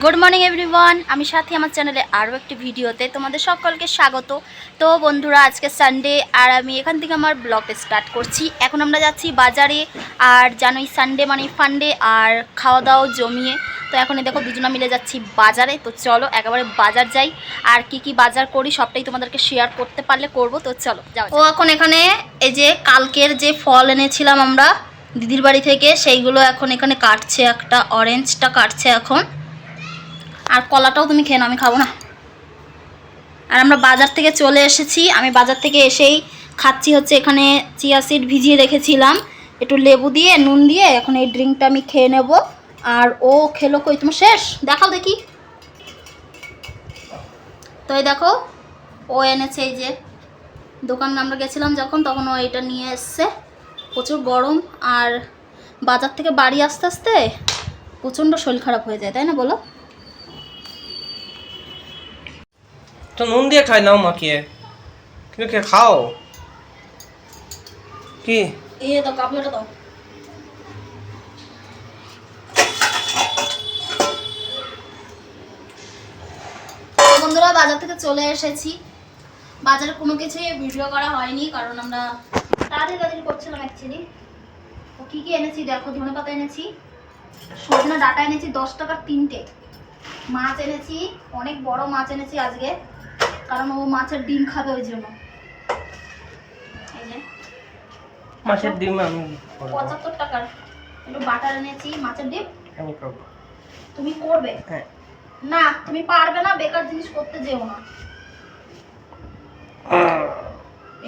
Good morning everyone आमी साथी आमार चैनेले आरो एकटी भिडियोते तोमादेर सकलके स्वागत। तो बंधुरा आज के सानडे और आमी एखान थेके आमार ब्लगटा स्टार्ट करछि। एखन आमरा जाচ্ছি बाजारे और जानोई सानडे माने फान्डे और खाওয়া दाওয়া जमिए। तो एखन देखो दुजना मिले जाচ্ছি बाजारे। तो चलो एकेबारे बाजार जाई और की बाजार करी सबटाई तोमादेरके शेयर करते पारले करब। तो चलो जाओ। ओ एखन एखाने এই যে কালকের যে ফল এনেছিলাম আমরা দিদির বাড়ি থেকে সেইগুলো এখন এখানে কাটছে। একটা অরেঞ্জটা কাটছে এখন আর কলাটাও তুমি খেয়ে নাও, আমি খাবো না। আর আমরা বাজার থেকে চলে এসেছি। আমি বাজার থেকে এসেই খাচ্ছি হচ্ছে এখানে চিয়া সিড ভিজিয়ে রেখেছিলাম একটু লেবু দিয়ে নুন দিয়ে। এখন এই ড্রিঙ্কটা আমি খেয়ে নেব। আর ও খেলো কই, তোমার শেষ? দেখাও দেখি। তো এই দেখো ও এনেছে, এই যে দোকানে আমরা গেছিলাম যখন তখন ও এটা নিয়ে এসছে। প্রচুর গরম আর বাজার থেকে বাড়ি আসতে আসতে প্রচণ্ড শরীর খারাপ হয়ে যায়, তাই না বলো? तो নুন দিয়ে খাই নাও মাখিয়ে, কিন্তু খাও কি এই তো কাপড়টা দাও। বন্ধুরা বাজার থেকে চলে এসেছি। বাজারে কোনো কিছুই ভিডিও করা হয়নি কারণ আমরা তাড়াতাড়ি করছিলাম অ্যাকচুয়ালি। তো কী কী এনেছি দেখো, ধনেপাতা এনেছি, সজনা ডাঁটা এনেছি 10 টাকার 3টে, মাছ এনেছি অনেক বড় মাছ এনেছি আজকে কারণ ও মাছের ডিম খাবে ওই জন্য। এই যে মাছের ডিম আমি 75 টাকার একটু বাটার এনেছি মাছের ডিম। আমি করব, তুমি করবে? হ্যাঁ। না তুমি পারবে না, বেকার জিনিস করতে যেও না।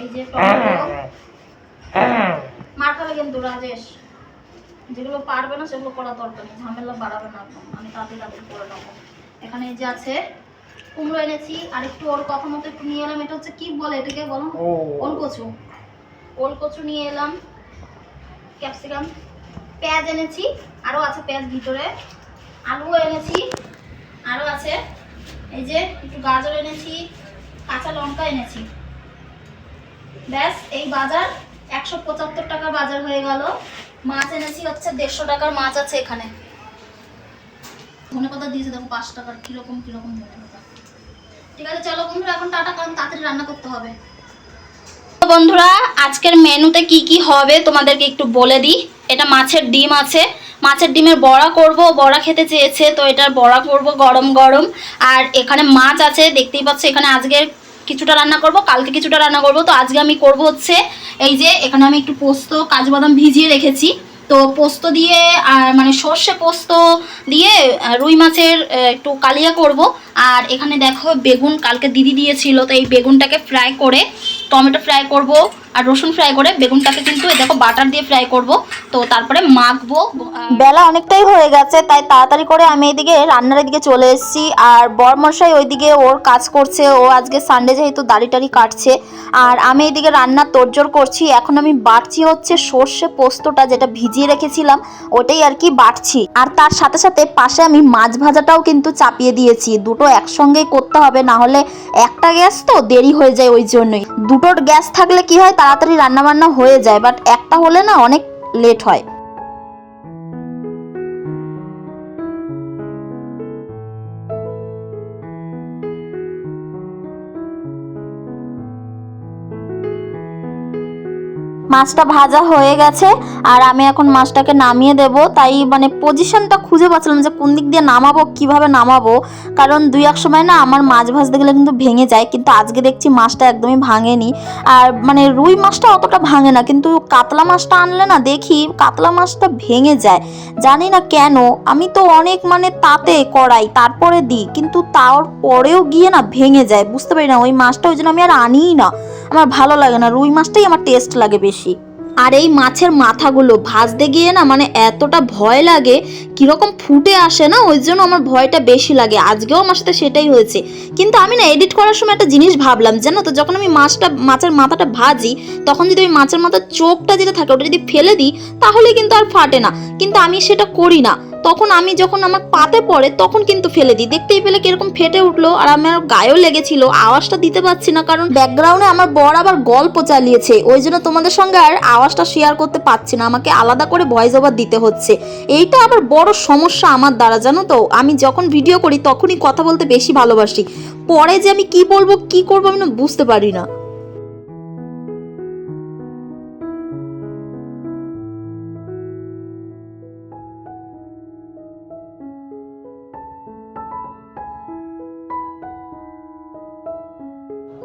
এই যে টমেটো মার খাবে কিন্তু রাজেশ, যেগুলো পারবে না সেগুলো করা দরকার নেই, ঝামেলা বাড়াবে না একদম। আমি তাড়াতাড়ি করে নেবো। এখানে এই যে আছে কুমড়ো এনেছি আর একটু ওর কথা মতো একটু নিয়ে এলাম। এটা হচ্ছে কি বলে এটাকে বলো? ওলকচু। ওলকচু নিয়ে এলাম, ক্যাপসিকাম, পেঁয়াজ এনেছি, আরও আছে পেঁয়াজ ভিতরে, আলুও এনেছি, আরও আছে এই যে একটু গাজর এনেছি, কাঁচা লঙ্কা এনেছি। ব্যাস এই বাজার 175 টাকার বাজার হয়ে গেল। মাছ এনেছি হচ্ছে 150 টাকার মাছ আছে এখানে। ধনেপাতা দিয়েছে দেখো 5 টাকার, কিরকম কিরকম ধনেপাতা। ঠিক আছে চলো বন্ধুরা এখন টাটা, কারণ তাড়াতাড়ি রান্না করতে হবে। বন্ধুরা আজকের মেনুতে কি কি হবে তোমাদেরকে একটু বলে দিই। এটা মাছের ডিম আছে, মাছের ডিমের বড়া করব, বড়া খেতে চেয়েছে তো এটার বড়া করব গরম গরম। আর এখানে মাছ আছে দেখতেই পাচ্ছ। এখানে আজকে কিছুটা রান্না করব, কালকে কিছুটা রান্না করব। তো আজকে আমি করব হচ্ছে এই যে এখানে আমি একটু পোস্ত কাজু বাদাম ভিজিয়ে রেখেছি। তো পোস্ত দিয়ে মানে সর্ষে পোস্ত দিয়ে রুই মাছের একটু কালিয়া করব। আর এখানে দেখো বেগুন কালকে দিদি দিয়েছিল, তো এই বেগুনটাকে ফ্রাই করে, টমেটো ফ্রাই করব আর রসুন ফ্রাই করে বেগুনটাকে কিন্তু এই দেখো বাটার দিয়ে ফ্রাই করব। তো তারপরে মাখবো। বেলা অনেকটাই হয়ে গেছে তাই তাড়াতাড়ি করে আমি এইদিকে রান্নার দিকে চলে এসেছি। আর বরমশাই ওইদিকে ওর কাজ করছে, ও আজকে সানডে যেহেতু দাড়ি টাড়ি কাটছে। আর আমি এইদিকে রান্নার তোড়জোড় করছি। এখন আমি বাটছি হচ্ছে সর্ষে পোস্তটা যেটা ভিজিয়ে রেখেছিলাম ওটাই আর কি বাটছি। আর তার সাথে সাথে পাশে আমি মাছ ভাজাটাও কিন্তু চাপিয়ে দিয়েছি। দুটো একসঙ্গেই করতে হবে, না হলে একটা গ্যাস তো দেরি হয়ে যায়, ওই জন্যই। দুটোর গ্যাস থাকলে কি হয় তাড়াতাড়ি রান্নাবান্না হয়ে যায়, বাট একটা হলে না অনেক লেট হয়। মাছটা ভাজা হয়ে গেছে আর আমি এখন মাছটাকে নামিয়ে দেব। তাই মানে পজিশনটা খুঁজে পাচ্ছিলাম যে কোন দিক দিয়ে নামাবো, কিভাবে নামাবো। কারণ দুই এক সময় না আমার মাছ ভাজতে গেলে কিন্তু ভেঙে যায়, কিন্তু আজকে দেখছি মাছটা একদমই ভাঙেনি। আর মানে রুই মাছটা অতটা ভাঙে না, কিন্তু কাতলা মাছটা আনলে না দেখি কাতলা মাছটা ভেঙে যায়, জানি না কেন। আমি তো অনেক মানে তাতে কড়াই তারপরে দিই, কিন্তু তারপরেও গিয়ে না ভেঙে যায়, বুঝতে পারি না ওই মাছটা। ওই জন্য আমি আর আনিই না, আমার ভালো লাগে না, রুই মাছটাই আমার টেস্ট লাগে বেশি। আর এই মাছের মাথাগুলো ভাজতে গিয়ে না মানে এতটা ভয় লাগে, কীরকম ফুটে আসে না, ওই জন্য আমার ভয়টা বেশি লাগে। আজকেও আমার সাথে সেটাই হয়েছে। কিন্তু আমি না এডিট করার সময় একটা জিনিস ভাবলাম, জানো তো, যখন আমি মাছের মাথাটা ভাজি তখন যদি ওই মাছের মাথার চোখটা যেটা থাকে ওটা যদি ফেলে দিই তাহলে কিন্তু আর ফাটে না, কিন্তু আমি সেটা করি না। তখন আমি যখন আমার পাতে পড়ে তখন কিন্তু ফেলে দিই। দেখতেই পেলে কিরকম ফেটে উঠলো, আর আমার গায়েও লেগেছিল। আওয়াজটা দিতে পারছি না কারণ ব্যাকগ্রাউন্ডে আমার বর আবার গল্প চালিয়েছে, ওই জন্য তোমাদের সঙ্গে আর আওয়াজটা শেয়ার করতে পারছি না, আমাকে আলাদা করে ভয়েস ওভার দিতে হচ্ছে। এইটা আবার বড় সমস্যা আমার দ্বারা, জানো তো। আমি যখন ভিডিও করি তখনই কথা বলতে বেশি ভালোবাসি, পরে যে আমি কি বলবো কি করবো আমি না বুঝতে পারি না।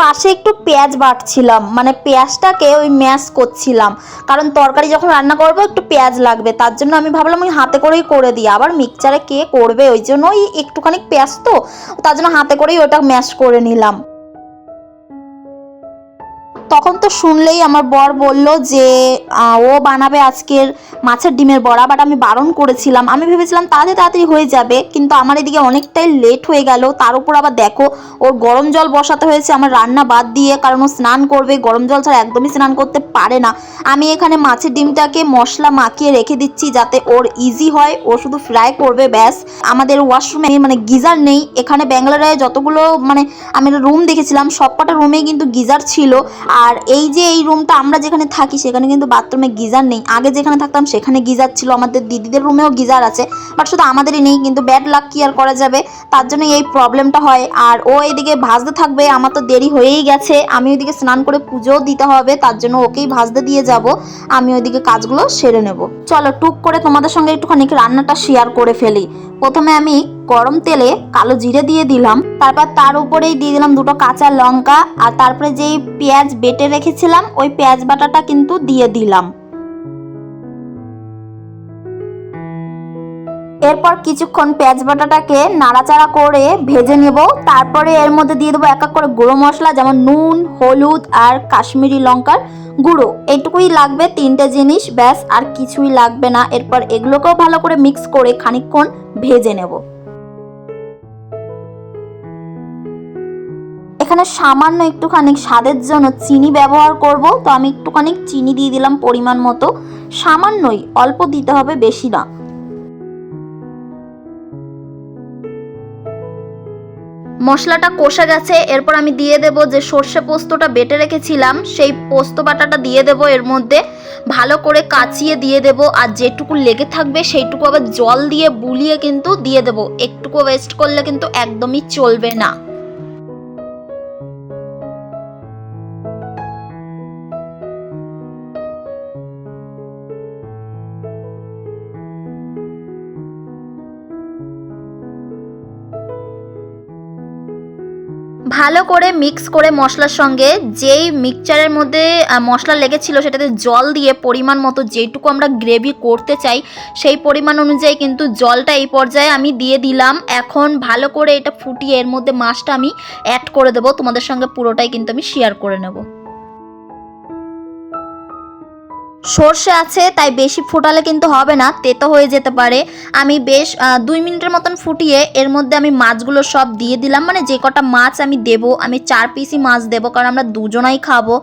পাশে একটু পেঁয়াজ বাটছিলাম, মানে পেঁয়াজটাকে ওই ম্যাশ করছিলাম, কারণ তরকারি যখন রান্না করবো একটু পেঁয়াজ লাগবে, তার জন্য আমি ভাবলাম ওই হাতে করেই করে দিই। আবার মিক্সচারে কে করবে, ওই জন্য ওই একটুখানি পেঁয়াজ তো, তার জন্য হাতে করেই ওটা ম্যাশ করে নিলাম। তখন তো শুনলেই আমার বর বলল যে ও বানাবে আজকের মাছের ডিমের বড়া, বাট আমি বারণ করেছিলাম। আমি ভেবেছিলাম তাড়াতাড়ি হয়ে যাবে, কিন্তু আমার এদিকে অনেকটাই লেট হয়ে গেল। তার উপর আবার দেখো ওর গরম জল বসাতে হয়েছে আমার রান্না বাদ দিয়ে, কারণ ও স্নান করবে, গরম জল ছাড়া একদমই স্নান করতে পারে না। আমি এখানে মাছের ডিমটাকে মশলা মাখিয়ে রেখে দিচ্ছি যাতে ওর ইজি হয়, ও শুধু ফ্রাই করবে ব্যাস। আমাদের ওয়াশরুমে মানে গিজার নেই এখানে, ব্যাঙ্গালোরে যতগুলো মানে আমি রুম দেখেছিলাম সবকটা রুমেই কিন্তু গিজার ছিল। আর এই যে এই রুমটা আমরা যেখানে থাকি সেখানে কিন্তু বাথরুমে গিজার নেই। আগে যেখানে থাকতাম সেখানে গিজার ছিল, আমাদের দিদিদের রুমেও গিজার আছে, বাট শুধু আমাদেরই নেই। কিন্তু ব্যাড লাক কি আর করা যাবে, তার জন্য এই প্রবলেমটা হয়। আর ও এদিকে ভাজতে থাকবে, আমার তো দেরি হয়েই গেছে, আমি ওইদিকে স্নান করে পুজোও দিতে হবে, তার জন্য ওকেই ভাজতে দিয়ে যাব, আমি ওইদিকে কাজগুলো সেরে নেব। চলো টুক করে তোমাদের সঙ্গে একটুখানি রান্নাটা শেয়ার করে ফেলি। প্রথমে আমি গরম তেলে কালো জিরে দিয়ে দিলাম, তারপর তার উপরেই দিয়ে দিলাম দুটো কাঁচা লঙ্কা, আর তারপরে যেই পেঁয়াজ বেটে রেখেছিলাম ওই পেঁয়াজ বাটাটা কিন্তু দিয়ে দিলাম। এরপর কিছুক্ষণ পেঁয়াজ বাটাটাকে নাড়াচাড়া করে ভেজে নেব। তারপরে এর মধ্যে দিয়ে দেবো এক এক করে গুঁড়ো মশলা, যেমন নুন, হলুদ আর কাশ্মীরি লঙ্কার গুঁড়ো। এইটুকুই লাগবে, তিনটে জিনিস, ব্যাস আর কিছুই লাগবে না। এরপর এগুলোকেও ভালো করে মিক্স করে খানিকক্ষণ ভেজে নেব। এখানে সামান্য একটুখানি স্বাদের জন্য চিনি ব্যবহার করব, তো আমি একটুখানি চিনি দিয়ে দিলাম পরিমাণ মতো, সামান্যই, অল্প দিতে হবে, বেশি না। মশলাটা কষে গেছে, এরপর আমি দিয়ে দেব যে সর্ষে পোস্তটা বেটে রেখেছিলাম সেই পোস্ত বাটাটা দিয়ে দেব এর মধ্যে, ভালো করে কাচিয়ে দিয়ে দেব। আর যেটুকু লেগে থাকবে সেইটুকু আবার জল দিয়ে বুলিয়ে কিন্তু দিয়ে দেব, একটুকু ওয়েস্ট করলে কিন্তু একদমই চলবে না। ভালো করে মিক্স করে মশলার সঙ্গে যেই মিক্সচারের মধ্যে মশলা লেগেছিল সেটাতে জল দিয়ে পরিমাণ মতো যেটুকু আমরা গ্রেভি করতে চাই সেই পরিমাণ অনুযায়ী কিন্তু জলটা এই পর্যায়ে আমি দিয়ে দিলাম। এখন ভালো করে এটা ফুটিয়ে এর মধ্যে মাছটা আমি অ্যাড করে দেবো, তোমাদের সঙ্গে পুরোটাই কিন্তু আমি শেয়ার করে নেব। সর্ষে আছে তাই বেশি ফোটালে কিন্তু হবে না, তেতো হয়ে যেতে পারে। আমি বেশ 2 মিনিটের মতন ফুটিয়ে এর মধ্যে আমি মাছগুলো সব দিয়ে দিলাম, মানে যে কটা মাছ আমি দেবো আমি 4 পিসই মাছ দেবো, কারণ আমরা দুজনাই খাবো।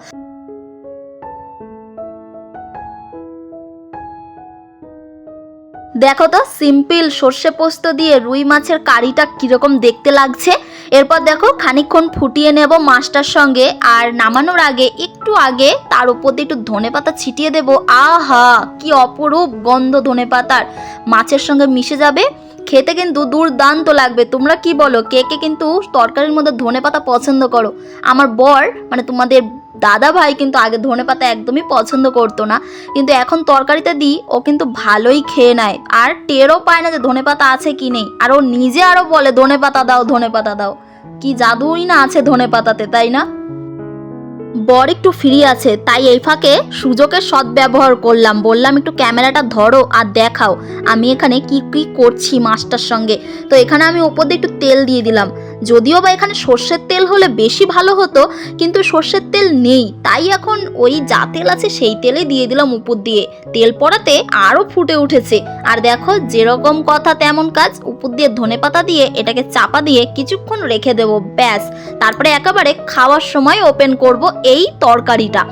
দেখো তো সিম্পল সর্ষে পোস্ত দিয়ে রুই মাছের কারিটা কীরকম দেখতে লাগছে। এরপর দেখো খানিকক্ষণ ফুটিয়ে নেব মাছটার সঙ্গে, আর নামানোর আগে একটু আগে তার উপর দিয়ে একটু ধনেপাতা ছিটিয়ে দেব। আহা কি অপরূপ গন্ধ ধনেপাতার, মাছের সঙ্গে মিশে যাবে, খেতে কিন্তু দুর্দান্ত লাগবে। তোমরা কি বলো, কে কে কিন্তু তরকারির মধ্যে ধনেপাতা পছন্দ করো? আমার বর মানে তোমাদের দাদা ভাই কিন্তু আগে ধনেপাতা একদমই পছন্দ করতো না, কিন্তু এখন তরকারিতে দিই ও কিন্তু ভালোই খেয়ে নেয়, আর টেরও পায় না যে ধনেপাতা আছে কি নেই। আর ও নিজে আরও বলে ধনেপাতা দাও ধনেপাতা দাও, কি জাদুই না আছে ধনেপাতাতে, তাই না? বর একটু ফ্রি আছে তাই এই ফাঁকে সুযোগের সদ্ব্যবহার করলাম, বললাম একটু ক্যামেরাটা ধরো আর দেখাও আমি এখানে কি কি করছি মাছটার সঙ্গে। তো এখানে আমি উপর দিয়ে একটু তেল দিয়ে দিলাম, যদিও বা এখানে সর্ষের তেল হলে বেশি ভালো হতো, কিন্তু সর্ষের তেল নেই তাই এখন ওই যা তেল আছে সেই তেলে দিয়ে দিলাম উপর দিয়ে। তেল পড়াতে আরও ফুটে উঠেছে। আর দেখো যেরকম কথা তেমন কাজ, উপর দিয়ে ধনেপাতা দিয়ে এটাকে চাপা দিয়ে কিছুক্ষণ রেখে দেবো, ব্যাস। তারপরে একেবারে খাওয়ার সময় ওপেন করব এই তরকারিটা।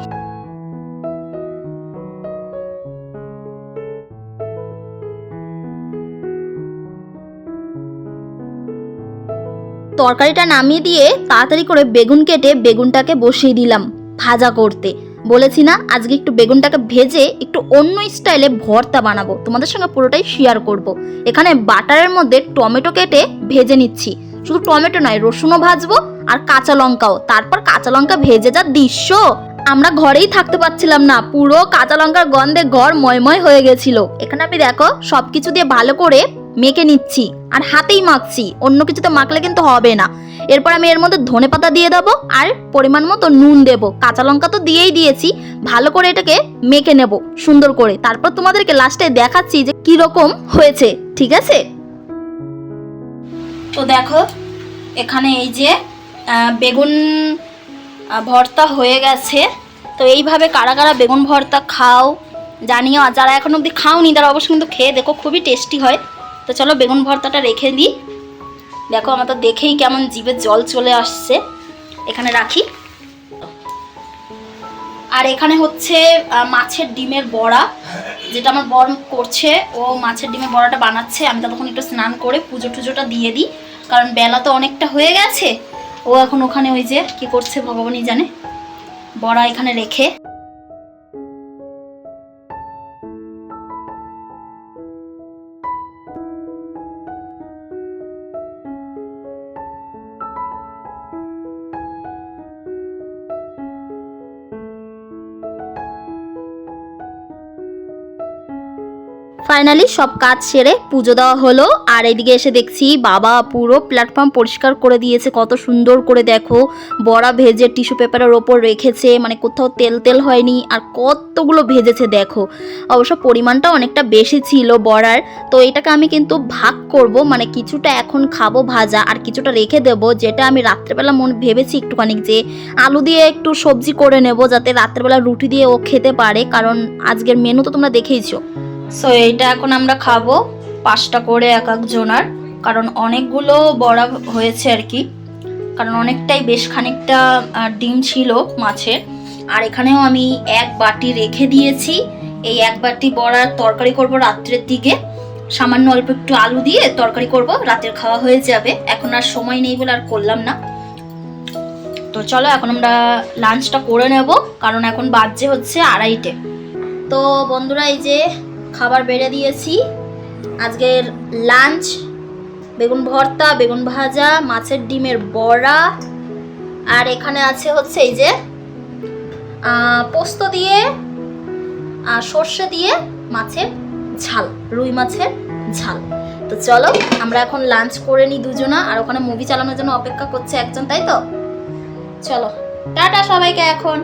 তরকারিটা নামিয়ে দিয়ে তাড়াতাড়ি করে বেগুন কেটে বেগুনটাকে বসিয়ে দিলাম ভাজা করতে। বলেছি না আজকে একটু বেগুনটাকে ভেজে একটু অন্য স্টাইলে ভর্তা বানাবো, তোমাদের সঙ্গে পুরোটাই শেয়ার করব। এখানে বাটারের মধ্যে টমেটো কেটে ভেজে নিচ্ছি, শুধু টমেটো নয় রসুনও ভাজবো আর কাঁচা লঙ্কাও। তারপর কাঁচা লঙ্কা ভেজে যা দৃশ্য, আমরা ঘরেই থাকতে পারছিলাম না, পুরো কাঁচা লঙ্কার গন্ধে ঘর ময়ময় হয়ে গেছিল। এখানে আমি দেখো সবকিছু দিয়ে ভালো করে মেখে নিচ্ছি আর হাতেই মাখছি, অন্য কিছুতে মাখলে কিন্তু হবে না। এরপর আমি এর মধ্যে ধনেপাতা দিয়ে দেবো আর পরিমাণ মতো নুন দেবো, কাঁচা লঙ্কা তো দিয়েই দিয়েছি। ভালো করে এটাকে মেখে নেব সুন্দর করে, তারপর তোমাদেরকে লাস্টে দেখাচ্ছি যে কিরকম হয়েছে, ঠিক আছে? তো দেখো এখানে এই যে বেগুন ভর্তা হয়ে গেছে। তো এইভাবে কারা কারা বেগুন ভর্তা খাও জানিও, আর যারা এখন অবধি খাওনি তারা অবশ্যই কিন্তু খেয়ে দেখো, খুবই টেস্টি হয়। তো চলো বেগুন ভর্তাটা রেখে দিই। দেখো আমার তো দেখেই কেমন জিভে জল চলে আসছে, এখানে রাখি। আর এখানে হচ্ছে মাছের ডিমের বড়া, যেটা আমার বর করছে, ও মাছের ডিমের বড়াটা বানাচ্ছে। আমি তখন একটু স্নান করে পুজো টুজোটা দিয়ে দিই, কারণ বেলা তো অনেকটা হয়ে গেছে। ও এখন ওখানে ওই যে কি করছে ভগবানই জানে, বড়া এখানে রেখে। ফাইনালি সব কাজ সেরে পুজো দেওয়া হলো। আর এদিকে এসে দেখছি বাবা পুরো প্ল্যাটফর্ম পরিষ্কার করে দিয়েছে, কত সুন্দর করে দেখো বড়া ভেজে টিস্যু পেপারের ওপর রেখেছে, মানে কোথাও তেল তেল হয়নি। আর কতগুলো ভেজেছে দেখো, অবশ্য পরিমাণটা অনেকটা বেশি ছিল বড়ার। তো এটাকে আমি কিন্তু ভাগ করব, মানে কিছুটা এখন খাবো ভাজা আর কিছুটা রেখে দেবো, যেটা আমি রাত্রেবেলা ভেবেছি একটুখানি যে আলু দিয়ে একটু সবজি করে নেব, যাতে রাত্রেবেলা রুটি দিয়ে ও খেতে পারে, কারণ আজকের মেনু তো তোমরা দেখেইছো। সো এইটা এখন আমরা খাবো 5টা করে এক একজনার, কারণ অনেকগুলো বড়া হয়েছে আর কি, কারণ অনেকটাই বেশ খানিকটা ডিম ছিল মাছের। আর এখানেও আমি এক বাটি রেখে দিয়েছি, এই এক বাটি বড়ার তরকারি করব রাত্রের দিকে, সামান্য অল্প একটু আলু দিয়ে তরকারি করব, রাতের খাওয়া হয়ে যাবে। এখন আর সময় নেই বলে আর করলাম না। তো চলো এখন আমরা লাঞ্চটা করে নেব, কারণ এখন বাজে হচ্ছে 2:30। তো বন্ধুরা এই যে খাবার বেড়ে দিয়েছি, আজকের লাঞ্চ বেগুন ভর্তা, বেগুন ভাজা, মাছের ডিমের বড়া, আর এখানে আছে হচ্ছে এই যে পোস্ত দিয়ে সর্ষে দিয়ে মাছের ঝাল, রুই মাছের ঝাল। তো চলো আমরা এখন লাঞ্চ করে নিই দুজনা, আর ওখানে মুভি চালানোর জন্য অপেক্ষা করছে একজন, তাই তো? চলো টাটা সবাইকে এখন।